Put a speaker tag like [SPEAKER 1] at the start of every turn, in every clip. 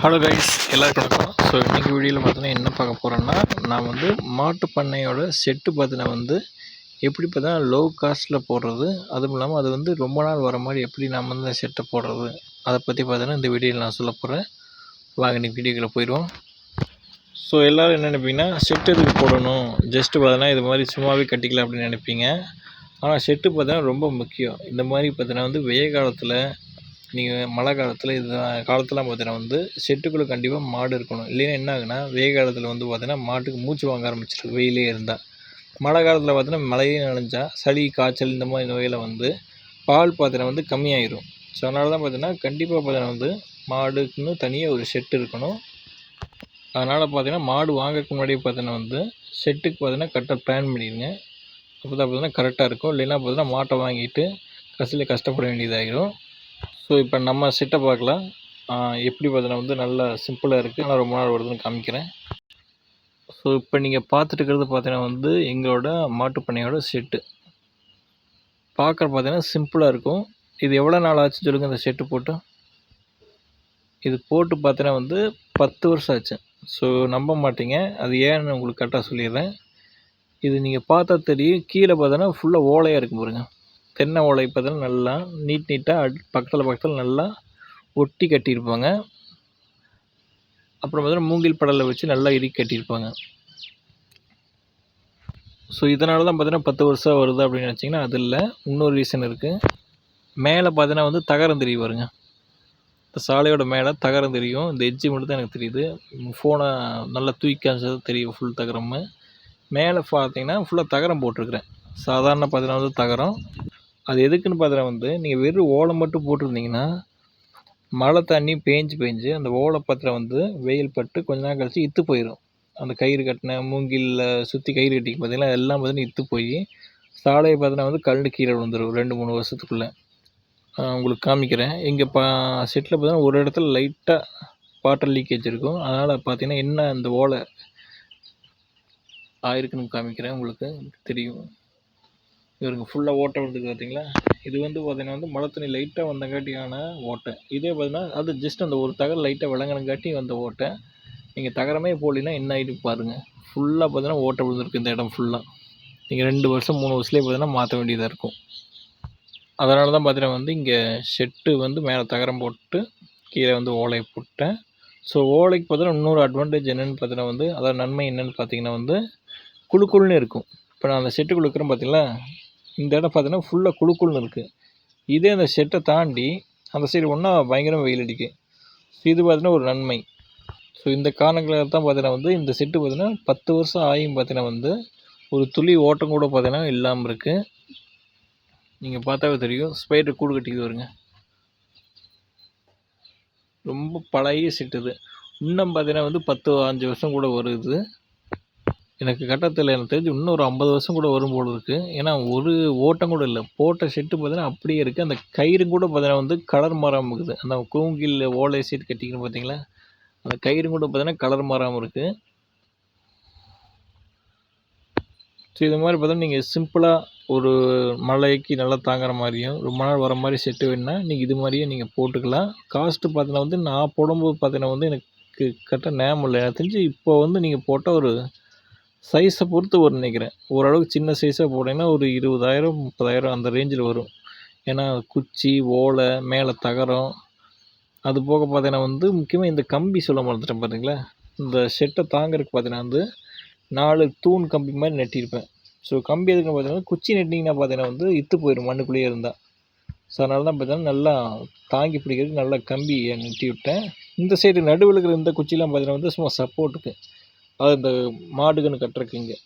[SPEAKER 1] Hello guys, எல்லாருக்கும் வணக்கம். So இன்றைக்கி வீடியோவில் பார்த்தீங்கன்னா என்ன பார்க்க போகிறேன்னா, நான் வந்து மாட்டு பண்ணையோட செட்டு பார்த்தீங்கன்னா எப்படி பார்த்தீங்கன்னா லோ காஸ்ட்டில் போடுறது, அதுவும் இல்லாமல் அது வந்து ரொம்ப நாள் வர மாதிரி எப்படி நம்ம வந்து செட்டை போடுறது, அதை பற்றி பார்த்தீங்கன்னா இந்த வீடியோவில் நான் சொல்ல போகிறேன். வாங்க இன்றைக்கி வீடியோக்குள்ளே போயிடுவோம். ஸோ எல்லோரும் என்ன நினைப்பீங்கன்னா, செட்டு எதுக்கு போடணும், ஜஸ்ட்டு பார்த்தீங்கன்னா இது மாதிரி சும்மாவே கட்டிக்கலாம் அப்படின்னு நினைப்பீங்க. ஆனால் செட்டு பார்த்தீங்கன்னா ரொம்ப முக்கியம். இந்த மாதிரி பார்த்தீங்கன்னா வெயில் காலத்தில், நீங்கள் மழை காலத்தில் இது காலத்துலாம் பார்த்தீங்கன்னா செட்டுக்குள்ளே கண்டிப்பாக மாடு இருக்கணும். இல்லைன்னா என்ன ஆகுனா வெயில் காலத்தில் பார்த்தீங்கன்னா மாட்டுக்கு மூச்சு வாங்க ஆரம்பிச்சிடும் வெயிலே இருந்தால். மழை காலத்தில் பார்த்தீங்கன்னா மழையே நனைஞ்சா சளி காய்ச்சல் இந்த மாதிரி நோயில் பால் பார்த்தீங்கன்னா கம்மியாயிடும். ஸோ அதனால தான் பார்த்தீங்கன்னா கண்டிப்பாக பார்த்தீங்கன்னா மாடுக்குன்னு தனியாக ஒரு செட்டு இருக்கணும். அதனால் பார்த்தீங்கன்னா மாடு வாங்கறதுக்கு முன்னாடியே பார்த்தீங்கன்னா செட்டுக்கு பார்த்தீங்கன்னா கரெக்டாக பிளான் பண்ணிடுங்க. அப்போ தான் பார்த்தீங்கன்னா கரெக்டாக இருக்கும். இல்லைன்னா பார்த்தீங்கன்னா மாட்டை வாங்கிட்டு கடைசியில் கஷ்டப்பட வேண்டியதாகிடும். ஸோ இப்போ நம்ம செட்டை பார்க்கலாம். எப்படி பார்த்தீங்கன்னா நல்லா சிம்பிளாக இருக்குது, ஆனால் ரொம்ப நாள் வருதுன்னு காமிக்கிறேன். ஸோ இப்போ நீங்கள் பார்த்துட்டு இருக்கிறது பார்த்தீங்கன்னா எங்களோட மாட்டுப்பண்ணையோட செட்டு. பார்க்குற பார்த்தீங்கன்னா சிம்பிளாக இருக்கும். இது எவ்வளோ நாள் ஆச்சு சொல்லுங்கள் இந்த செட்டு போட்டு? இது போட்டு பார்த்தீங்கன்னா 10 வருஷம் ஆச்சு. ஸோ நம்ப மாட்டீங்க, அது ஏன்னு உங்களுக்கு கரெக்டாக சொல்லிடுறேன். இது நீங்கள் பார்த்தா தெரியும், கீழே பார்த்தீங்கன்னா ஃபுல்லாக ஓலையாக இருக்கும் பாருங்க. தென்னை ஓலை பார்த்தீங்கன்னா நல்லா நீட்டாக பக்கத்தில் நல்லா ஒட்டி கட்டியிருப்பாங்க. அப்புறம் பார்த்தீங்கன்னா மூங்கில் படலை வச்சு நல்லா இறுக்கி கட்டியிருப்பாங்க. ஸோ இதனால தான் பார்த்தீங்கன்னா 10 வருஷம் வருது அப்படின்னு நினச்சிங்கன்னா அது இல்லை, இன்னொரு ரீசன் இருக்குது. மேலே பார்த்தீங்கன்னா தகரம் தெரியும் பாருங்க. இந்த சாலையோட மேலே தகரம் தெரியும். இந்த எட்ஜி மட்டும் தான் எனக்கு தெரியுது. ஃபோனை நல்லா தூக்கி காமிச்சது தெரியும் ஃபுல் தகரம். மேலே பார்த்தீங்கன்னா ஃபுல்லாக தகரம் போட்டிருக்கிறேன். சாதாரண பார்த்தீங்கன்னா தகரம். அது எதுக்குன்னு பார்த்தீங்கன்னா நீங்கள் வெறும் ஓலை மட்டும் போட்டிருந்தீங்கன்னா மழை தண்ணி பேஞ்சு அந்த ஓலை பத்திரம் வெயில் பட்டு கொஞ்ச நாள் கழிச்சு இத்து போயிடும். அந்த கயிறு கட்டின மூங்கிலில் சுற்றி கயிறு கட்டி பார்த்தீங்கன்னா எல்லாம் பார்த்தீங்கன்னா இத்து போய் சாலையை பார்த்தீங்கன்னா கழண்டு கீழே விழுந்துடும் 2-3 வருஷத்துக்குள்ளே. உங்களுக்கு காமிக்கிறேன். இங்கே செட்டில் பார்த்தீங்கன்னா ஒரு இடத்துல லைட்டாக வாட்டர் லீக்கேஜ் இருக்கும். அதனால் பார்த்தீங்கன்னா என்ன அந்த ஓலை ஆயிருக்குன்னு காமிக்கிறேன், உங்களுக்கு தெரியும். இவருங்க ஃபுல்லாக ஓட்டை விழுந்துருக்கு பார்த்தீங்களா? இது பார்த்தீங்கன்னா மழை தண்ணி லைட்டாக வந்தங்காட்டியான ஓட்டை. இதே பார்த்தீங்கன்னா அது ஜஸ்ட் அந்த ஒரு தகரம் லைட்டாக விளங்கினங்காட்டி வந்த ஓட்டை. நீங்கள் தகரமே போடலைன்னா என்ன ஆகிட்டு பாருங்கள். ஃபுல்லாக பார்த்தீங்கன்னா ஓட்டை விழுந்துருக்கு இந்த இடம் ஃபுல்லாக. நீங்கள் 2 வருஷம் 3 வருஷத்துலேயே பார்த்தீங்கன்னா மாற்ற வேண்டியதாக இருக்கும். அதனால தான் பார்த்தீங்கன்னா இங்கே செட்டு மேலே தகரம் போட்டு கீழே ஓலை போட்டேன். ஸோ ஓலைக்கு பார்த்தீங்கன்னா இன்னொரு அட்வான்டேஜ் என்னென்னு பார்த்தீங்கன்னா அதாவது நன்மை என்னென்னு பார்த்தீங்கன்னா குழுக்குள்னு இருக்கும். இப்போ நான் அந்த செட்டு கொடுக்குறேன் பார்த்தீங்களா, இந்த இடம் பார்த்தீங்கன்னா ஃபுல்லாக குழுக்குள்னு இருக்குது. இதே அந்த செட்டை தாண்டி அந்த சைடு ஒன்றா பயங்கரமாக வெயில் அடிக்கும். ஸோ இது பார்த்தீங்கன்னா ஒரு நன்மை. ஸோ இந்த காரணங்களாக தான் பார்த்தீங்கன்னா இந்த செட்டு பார்த்தீங்கன்னா 10 வருஷம் ஆகியும் பார்த்தீங்கன்னா ஒரு துளி ஓட்டம் கூட பார்த்தீங்கன்னா இல்லாமல் இருக்குது. நீங்கள் பார்த்தாவே தெரியும், ஸ்பைடர் கூடு கட்டிக்கிது வருங்க. ரொம்ப பழைய செட்டு இது. இன்னும் பார்த்தீங்கன்னா 10-5 வருஷம் கூட வருது. எனக்கு கட்டத்தில் எனக்கு தெரிஞ்சு இன்னும் ஒரு 50 வருஷம் கூட வரும் போல் இருக்குது. ஏன்னா ஒரு ஓட்டம் கூட இல்லை. போட்ட செட்டு பார்த்தீங்கன்னா அப்படியே இருக்குது. அந்த கயிறு கூட பார்த்தீங்கன்னா கலர் மாறாமல் இருக்குது. அந்த கூங்கில் ஓலை சீட் கட்டிக்கணும் பார்த்தீங்களா, அந்த கயிறு கூட பார்த்தீங்கன்னா கலர் மாறாமல் இருக்குது. ஸோ இது மாதிரி பார்த்தீங்கன்னா நீங்கள் சிம்பிளாக ஒரு மழைக்கு நல்லா தாங்குற மாதிரியும் ரொம்ப நாள் வர மாதிரி செட்டு வேணுன்னா நீங்கள் இது மாதிரியே நீங்கள் போட்டுக்கலாம். காஸ்ட்டு பார்த்தீங்கன்னா நான் போடும்போது பார்த்தீங்கன்னா எனக்கு கரெக்டாக ஞாபகம் இல்லை. எனக்கு தெரிஞ்சு இப்போ நீங்கள் போட்டால் ஒரு சைஸை பொறுத்து வரும் நினைக்கிறேன். ஓரளவுக்கு சின்ன சைஸாக போட்டிங்கன்னா ஒரு 20,000 30,000 அந்த ரேஞ்சில் வரும். ஏன்னா குச்சி, ஓலை, மேலே தகரம், அது போக பார்த்தீங்கன்னா முக்கியமாக இந்த கம்பி சொல்ல மறந்துட்டேன் பார்த்தீங்களா, இந்த செட்டை தாங்கிறதுக்கு பார்த்தீங்கன்னா 4 தூண் கம்பி மாதிரி நட்டியிருப்பேன். ஸோ கம்பி எதுக்குன்னு பார்த்தீங்கன்னா குச்சி நட்டிங்கன்னா பார்த்தீங்கன்னா இத்து போயிடும் மண்ணுக்குள்ளேயே இருந்தால். ஸோ அதனால தான் பார்த்தீங்கன்னா நல்லா தாங்கி பிடிக்கிறதுக்கு நல்லா கம்பி நட்டி விட்டேன். இந்த சைடு நடுவில் இருக்கிற இந்த குச்சிலாம் பார்த்தீங்கன்னா சும்மா சப்போர்ட்டுக்கு, அது இந்த மாடுக்குன்னு கட்டுறக்கு. இங்கே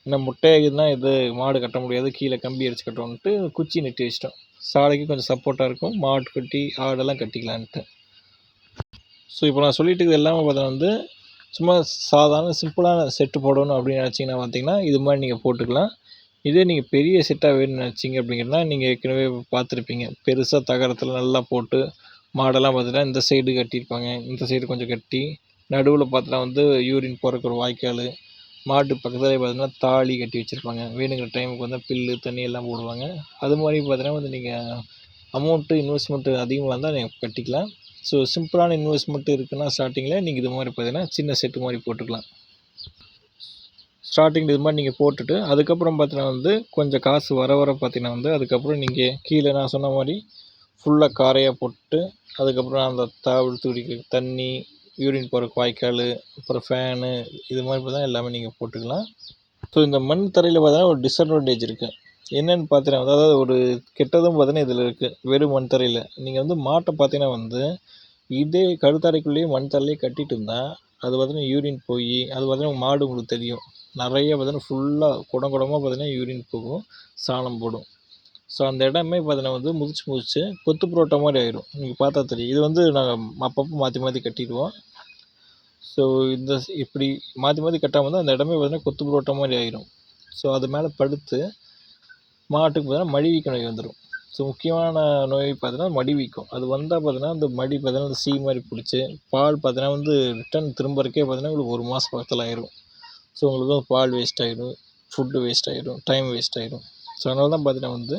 [SPEAKER 1] இந்த முட்டையாகுதுன்னா இது மாடு கட்ட முடியாது, கீழே கம்பி அடித்து கட்டணுன்ட்டு குச்சி நட்டி வச்சிட்டோம். சாலைக்கு கொஞ்சம் சப்போர்ட்டாக இருக்கும், மாடு கட்டி ஆடெல்லாம் கட்டிக்கலான்ட்டு. ஸோ இப்போ நான் சொல்லிட்டு இருக்கிறது எல்லாமே பார்த்தீங்கன்னா சும்மா சாதாரண சிம்பிளான செட்டு போடணும் அப்படின்னு நினச்சிங்கன்னா பார்த்தீங்கன்னா இது மாதிரி நீங்கள் போட்டுக்கலாம். இதே நீங்கள் பெரிய செட்டாக வேணும்னு நினச்சிங்க அப்படிங்கன்னா நீங்கள் ஏற்கனவே பார்த்துருப்பீங்க, பெருசாக தகரத்தில் நல்லா போட்டு மாடெல்லாம் பார்த்தீங்கன்னா இந்த சைடு கட்டியிருப்பாங்க, இந்த சைடு கொஞ்சம் கட்டி நடுவில் பார்த்தீங்கன்னா யூரின் போகிறக்கு ஒரு வாய்க்கால், மாட்டு பக்கத்துலேயே பார்த்தீங்கன்னா தாலி கட்டி வச்சுருப்பாங்க. வேணுங்கிற டைமுக்கு பில்லு தண்ணி எல்லாம் போடுவாங்க. அது மாதிரி பார்த்தீங்கன்னா நீங்கள் அமௌண்ட்டு இன்வெஸ்ட்மெண்ட்டு அதிகமாக இருந்தால் நீங்கள் கட்டிக்கலாம். ஸோ சிம்பிளான இன்வெஸ்ட்மெண்ட் இருக்குன்னா ஸ்டார்டிங்கில் நீங்கள் இது மாதிரி பார்த்தீங்கன்னா சின்ன செட்டு மாதிரி போட்டுக்கலாம். ஸ்டார்டிங் இது மாதிரி நீங்கள் போட்டுட்டு அதுக்கப்புறம் பார்த்தீங்கன்னா வந்து கொஞ்சம் காசு வர வர பார்த்தீங்கன்னா வந்து அதுக்கப்புறம் நீங்கள் கீழே நான் சொன்ன மாதிரி ஃபுல்லாக காரையாக போட்டு அதுக்கப்புறம் அந்த தாவல் துடிக்க தண்ணி, யூரின் போகிற வாய்க்கால், அப்புறம் ஃபேனு இது மாதிரி பார்த்தா எல்லாமே நீங்கள் போட்டுக்கலாம். ஸோ இந்த மண் தரையில் பார்த்தீங்கன்னா ஒரு டிஸ்அட்வான்டேஜ் இருக்குது. என்னென்னு பார்த்தீங்கன்னா அதாவது ஒரு கெட்டதும் பார்த்தீங்கன்னா இதில் இருக்குது. வெறும் மண் தரையில் நீங்கள் வந்து மாட்டை பார்த்தீங்கன்னா வந்து இதே கழுத்தறைக்குள்ளேயே மண் தரையிலே கட்டிட்டு இருந்தால் அது பார்த்தீங்கன்னா யூரின் போய் அது பார்த்தீங்கன்னா மாடு உங்களுக்கு தெரியும் நிறைய பார்த்தீங்கன்னா ஃபுல்லாக குடமாக பார்த்தீங்கன்னா யூரின் போகும், சாணம் போடும். ஸோ அந்த இடமே பார்த்தீங்கன்னா வந்து முதிச்சு கொத்து புரோட்டா மாதிரி ஆயிடும். நீங்கள் பார்த்தா தெரியும். இது வந்து நாங்கள் அப்பப்போ மாற்றி கட்டிடுவோம். ஸோ இந்த இப்படி மாற்றி கட்டாமல் தான் அந்த இடமே பார்த்தீங்கன்னா கொத்து புரோட்டா மாதிரி ஆயிடும். ஸோ அது மேலே படுத்து மாட்டுக்கு பார்த்தீங்கன்னா மடிவீக்க நோய் வந்துடும். ஸோ முக்கியமான நோய் பார்த்தீங்கன்னா மடிவீக்கம். அது வந்தால் பார்த்தீங்கன்னா அந்த மடி பார்த்தீங்கன்னா சீ மாதிரி பிடிச்சி பால் பார்த்தீங்கன்னா வந்து ரிட்டன் திரும்பறக்கே பார்த்தீங்கன்னா உங்களுக்கு 1 மாதம் பக்கத்தில் ஆயிரும். ஸோ உங்களுக்கு வந்து பால் வேஸ்ட் ஆகிடும், ஃபுட்டு வேஸ்ட் ஆகிடும், டைம் வேஸ்ட் ஆகிடும். ஸோ அதனால தான் பார்த்தீங்கன்னா வந்து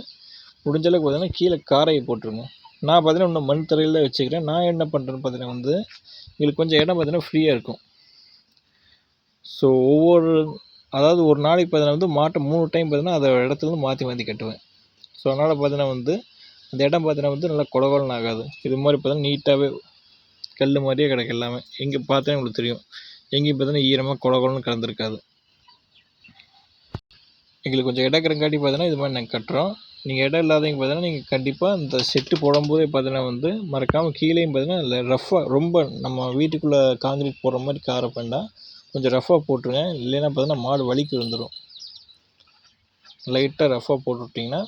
[SPEAKER 1] முடிஞ்ச அளவுக்கு பார்த்தீங்கன்னா கீழே காரையை போட்டுருங்க. நான் பார்த்தீங்கன்னா இன்னும் மண் தரையில் தான் வச்சுக்கிறேன். நான் என்ன பண்ணுறேன்னு பார்த்தீங்கன்னா வந்து எங்களுக்கு கொஞ்சம் இடம் பார்த்தீங்கன்னா ஃப்ரீயாக இருக்கும். ஸோ அதாவது ஒரு நாளைக்கு பார்த்தீங்கன்னா வந்து மாட்டை 3 டைம் பார்த்தீங்கன்னா அதை இடத்துலேருந்து மாற்றி கட்டுவேன். ஸோ அதனால் பார்த்தீங்கன்னா வந்து அந்த இடம் பார்த்தீங்கன்னா வந்து நல்லா கொலகொலன்னு ஆகாது. இது மாதிரி பார்த்தீங்கன்னா நீட்டாகவே கல் மாதிரியே கிடக்கு எல்லாமே. எங்கே பார்த்தா உங்களுக்கு தெரியும். எங்கேயும் பார்த்தீங்கன்னா ஈரமாக கொலகொலன்னு கலந்துருக்காது. எங்களுக்கு கொஞ்சம் இடம் இருக்கிறங்காட்டி பார்த்தீங்கன்னா இது மாதிரி நாங்கள் கட்டுறோம். நீங்கள் இடம் இல்லாதவங்க பார்த்தீங்கன்னா நீங்கள் கண்டிப்பாக இந்த செட்டு போடும்போதே பார்த்தீங்கன்னா வந்து மறக்காமல் கீழேயும் பார்த்தீங்கன்னா இல்லை ரஃப்பாக ரொம்ப நம்ம வீட்டுக்குள்ளே காங்கிரீட் போடுற மாதிரி காரை வேண்டாம், கொஞ்சம் ரஃப்பாக போட்டுருங்க. இல்லைன்னா பார்த்தீங்கன்னா மாடு வலிக்கு விழுந்துடும். லைட்டாக ரஃப்பாக போட்டு விட்டிங்கன்னா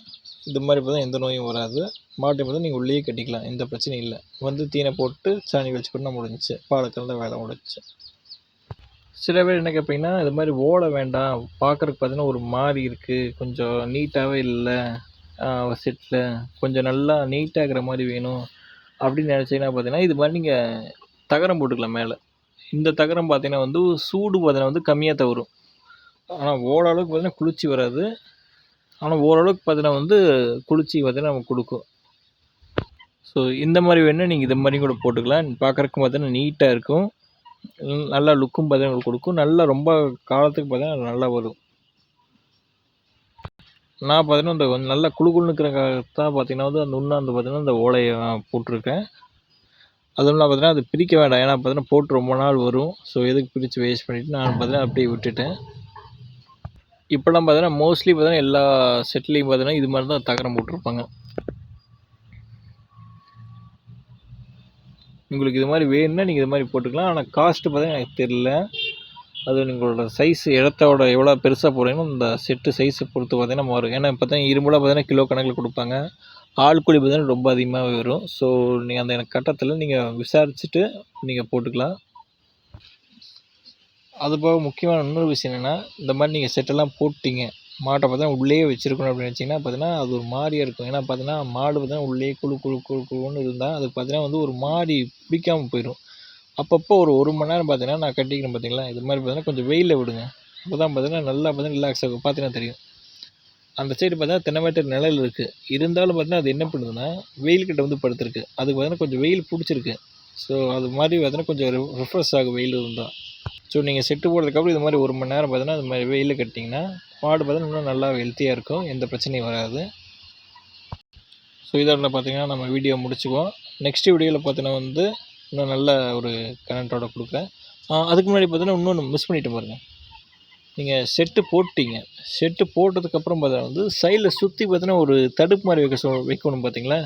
[SPEAKER 1] இது மாதிரி பார்த்தா எந்த நோயும் வராது. மாட்டை பார்த்தா நீங்கள் உள்ளேயே கட்டிக்கலாம், எந்த பிரச்சனையும் இல்லை. வந்து தீனை போட்டு சாணி கழிச்சு போட்டு முடிஞ்சிச்சு, பாலை கலந்த வேலை முடிஞ்சிச்சு. சில பேர் என்ன கேட்பீங்கன்னா இது மாதிரி ஓட வேண்டாம், பார்க்குறதுக்கு பார்த்தீங்கன்னா ஒரு மாதிரி இருக்குது, கொஞ்சம் நீட்டாகவே இல்லை செட்டில், கொஞ்சம் நல்லா நீட்டாக இருக்கிற மாதிரி வேணும் அப்படின்னு நினச்சிங்கன்னா பார்த்தீங்கன்னா இது மாதிரி நீங்கள் தகரம் போட்டுக்கலாம் மேலே. இந்த தகரம் பார்த்தீங்கன்னா வந்து சூடு பார்த்தீங்கன்னா வந்து கம்மியாக தவறும். ஆனால் ஓரளவுக்கு பார்த்தீங்கன்னா குளிர்ச்சி வராது. ஆனால் ஓரளவுக்கு பார்த்தீங்கன்னா வந்து குளிர்ச்சி பார்த்தீங்கன்னா நமக்கு கொடுக்கும். ஸோ இந்த மாதிரி வேணுன்னா நீங்கள் இது மாதிரி கூட போட்டுக்கலாம். பார்க்குறதுக்கு பார்த்தீங்கன்னா நீட்டாக இருக்கும், நல்லா லுக்கும் பார்த்தீங்கன்னா கொடுக்கும், நல்லா ரொம்ப காலத்துக்கு பார்த்தீங்கன்னா நல்லா வரும். நான் பார்த்தீங்கன்னா இந்த நல்லா குளுன்னு இருக்கிறக்காகத்தான் பார்த்தீங்கன்னா வந்து அந்த இன்னும் அந்த பார்த்தீங்கன்னா இந்த ஓலையை போட்டிருக்கேன். அதுவும் பார்த்தீங்கன்னா அது பிரிக்க வேண்டாம், ஏன்னா பார்த்தீங்கன்னா போட்டு ரொம்ப நாள் வரும். ஸோ எதுக்கு பிரித்து வேஸ்ட் பண்ணிவிட்டு நான் பார்த்தீங்கன்னா அப்படியே விட்டுட்டேன். இப்போலாம் பார்த்தீங்கன்னா மோஸ்ட்லி பார்த்தீங்கன்னா எல்லா செட்லேயும் பார்த்தீங்கன்னா இது மாதிரி தான் தகரம் போட்டிருப்பாங்க. உங்களுக்கு இது மாதிரி வேணும்னா நீங்கள் இது மாதிரி போட்டுக்கலாம். ஆனால் காஸ்ட்டு பார்த்தீங்கன்னா எனக்கு தெரியல. அது உங்களோட சைஸு இடத்தோட எவ்வளோ பெருசாக போடுறீங்களோ இந்த செட்டு சைஸை பொறுத்து பார்த்தீங்கன்னா மாறும். ஏன்னா பார்த்தீங்கன்னா இரும்புலாம் பார்த்தீங்கன்னா கிலோ கணக்கில் கொடுப்பாங்க, ஆள் கூலி பார்த்தீங்கன்னா ரொம்ப அதிகமாகவே வரும். ஸோ நீங்கள் அந்த எனக்கு கட்டத்தில் நீங்கள் விசாரிச்சுட்டு நீங்கள் போட்டுக்கலாம். அது போக முக்கியமான இன்னொரு விஷயம் என்னென்னா இந்த மாதிரி நீங்கள் செட்டெல்லாம் போட்டிங்க, மாட்டை பார்த்தீங்கன்னா உள்ளேயே வச்சுருக்கணும் அப்படின்னு நினச்சிங்கன்னா பார்த்தீங்கன்னா அது ஒரு மாதிரியாக இருக்கும். ஏன்னா பார்த்தீங்கன்னா மாடு பார்த்தீங்கன்னா உள்ளே குழுன்னு இருந்தால் அது பார்த்தீங்கன்னா வந்து ஒரு மாதிரி பிடிக்காமல் போயிடும். அப்பப்போ ஒரு மணி நேரம் பார்த்தீங்கன்னா நான் கட்டிக்கிறேன் பார்த்தீங்களா, இது மாதிரி பார்த்தீங்கன்னா கொஞ்சம் வெயிலில் விடுங்க. அப்போ தான் பார்த்தீங்கன்னா நல்லா பார்த்தீங்கன்னா ரிலாக்ஸ் ஆகும். பார்த்தீங்கன்னா தெரியும் அந்த சைடு பார்த்தீங்கன்னா தென்னை நிழல் இருக்குது, இருந்தாலும் பார்த்தீங்கன்னா அது என்ன பண்ணுதுன்னா வெயில்கிட்ட வந்து படுத்துருக்கு. அதுக்கு பார்த்தீங்கன்னா கொஞ்சம் வெயில் பிடிச்சிருக்கு. ஸோ அது மாதிரி பார்த்தீங்கன்னா கொஞ்சம் ரிஃப்ரெஷ் ஆகும் வெயில் இருந்தால். ஸோ நீங்கள் செட்டு போடுறதுக்கப்புறம் இது மாதிரி 1 மணி நேரம் பார்த்தீங்கன்னா அது மாதிரி வெயிலில் கட்டிங்கன்னா மாடு பார்த்தீங்கன்னா இன்னும் நல்லா ஹெல்த்தியாக இருக்கும், எந்த பிரச்சனையும் வராது. ஸோ இதோட பார்த்தீங்கன்னா நம்ம வீடியோ முடிச்சுக்குவோம். நெக்ஸ்ட் வீடியோவில் பார்த்தீங்கன்னா வந்து இன்னும் நல்ல ஒரு கனெக்டோட கொடுக்குறேன். அதுக்கு முன்னாடி பார்த்தீங்கன்னா இன்னொன்று மிஸ் பண்ணிட்டு பாருங்கள். நீங்கள் செட்டு போட்டிங்க, செட்டு போட்டதுக்கப்புறம் பார்த்தீங்கன்னா வந்து சைடில் சுற்றி பார்த்தீங்கன்னா ஒரு தடுப்பு மாதிரி வைக்கணும் பார்த்தீங்களா.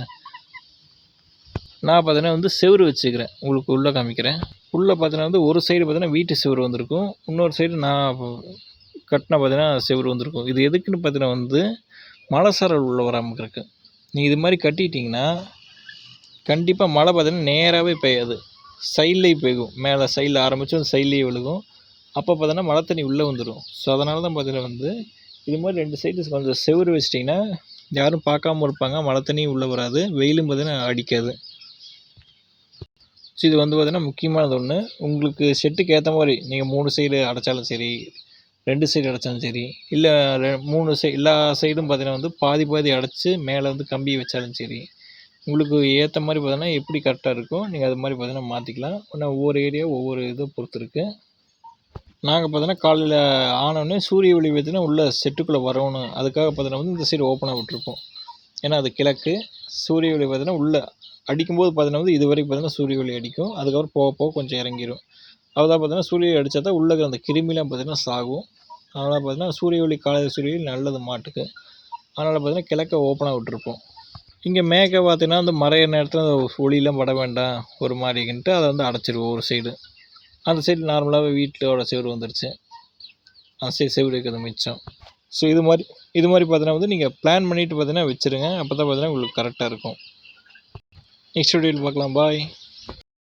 [SPEAKER 1] நான் பார்த்தீங்கன்னா வந்து செவுரு வச்சுக்கிறேன், உங்களுக்கு உள்ளே காமிக்கிறேன். உள்ளே பார்த்தீங்கன்னா வந்து ஒரு சைடு பார்த்தீங்கன்னா வீட்டு செவுரு வந்திருக்கும், இன்னொரு சைடு நான் கட்டின பார்த்தீங்கன்னா செவுரு வந்திருக்கும். இது எதுக்குன்னு பார்த்தீங்கன்னா வந்து மழை சாரல் உள்ளே வராமல் இருக்கு. நீங்கள் இது மாதிரி கட்டிட்டிங்கன்னா கண்டிப்பாக மழை பார்த்தீங்கன்னா நேராகவே பெய்யாது, சைட்லேயே பெய்யும். மேலே சைடில் ஆரம்பித்து அந்த சைட்லேயே விழுகும். அப்போ பார்த்தோன்னா மழை தண்ணி உள்ளே வந்துடும். ஸோ அதனால தான் பார்த்தீங்கன்னா வந்து இது மாதிரி 2 சைடு கொஞ்சம் செவுரு வச்சிட்டிங்கன்னா யாரும் பார்க்காம இருப்பாங்க, மழை தண்ணியும் உள்ளே வராது, வெயிலும் பார்த்தீங்கன்னா அடிக்காது. ஸோ இது வந்து பார்த்தீங்கன்னா முக்கியமானது ஒன்று. உங்களுக்கு செட்டுக்கு ஏற்ற மாதிரி நீங்கள் 3 சைடு அடைச்சாலும் சரி, 2 சைடு அடைச்சாலும் சரி, இல்லை 3 எல்லா சைடும் பார்த்தீங்கன்னா வந்து பாதி அடைச்சி மேலே வந்து கம்பி வச்சாலும் சரி, உங்களுக்கு ஏற்ற மாதிரி பார்த்தீங்கன்னா எப்படி கரெக்டாக இருக்கோ நீங்கள் அது மாதிரி பார்த்தீங்கன்னா மாற்றிக்கலாம். ஆனால் ஒவ்வொரு ஏரியா ஒவ்வொரு இதை பொறுத்து இருக்குது. நாங்கள் பார்த்தீங்கன்னா காலையில் ஆனோடனே சூரிய ஒளி பார்த்தீங்கன்னா உள்ள செட்டுக்குள்ளே வரணும், அதுக்காக பார்த்தீங்கன்னா வந்து இந்த சைடு ஓப்பனாக விட்டுருப்போம். ஏன்னா அது கிழக்கு. சூரிய ஒளி பார்த்தீங்கன்னா உள்ளே அடிக்கும்போது பார்த்தீங்கன்னா வந்து இது வரைக்கும் பார்த்தீங்கன்னா சூரிய ஒளி அடிக்கும். அதுக்கப்புறம் போக போக கொஞ்சம் இறங்கிடும். அதுதான் பார்த்தீங்கன்னா சூரிய ஒளி அடித்தா தான் உள்ளே இருக்கிற அந்த கிருமிலாம் பார்த்தீங்கன்னா சாகும். அதனால் பார்த்தீங்கன்னா சூரிய ஒளி காலையில் சூரிய ஒளி நல்லது மாட்டுக்கு. அதனால் பார்த்தீங்கன்னா கிழக்க ஓப்பனாக விட்டுருப்போம். இங்கே மேற்க பார்த்தீங்கன்னா வந்து மறைய நேரத்தில் அந்த ஒளியெலாம் பட வேண்டாம் ஒரு மாதிரின்ட்டு அதை வந்து அடைச்சிருவோம் ஒரு சைடு. அந்த சைடு நார்மலாகவே வீட்டோட செவுரு வந்துருச்சு. அந்த சைடு செவுரு இருக்கிறது மிச்சம். ஸோ இது மாதிரி பார்த்தீங்கன்னா வந்து நீங்கள் பிளான் பண்ணிவிட்டு பார்த்தீங்கன்னா வச்சுருங்க. அப்போ தான் பார்த்தீங்கன்னா உங்களுக்கு கரெக்டாக இருக்கும். நெக்ஸ்ட் வீடியோவில் பார்க்கலாம். பாய்.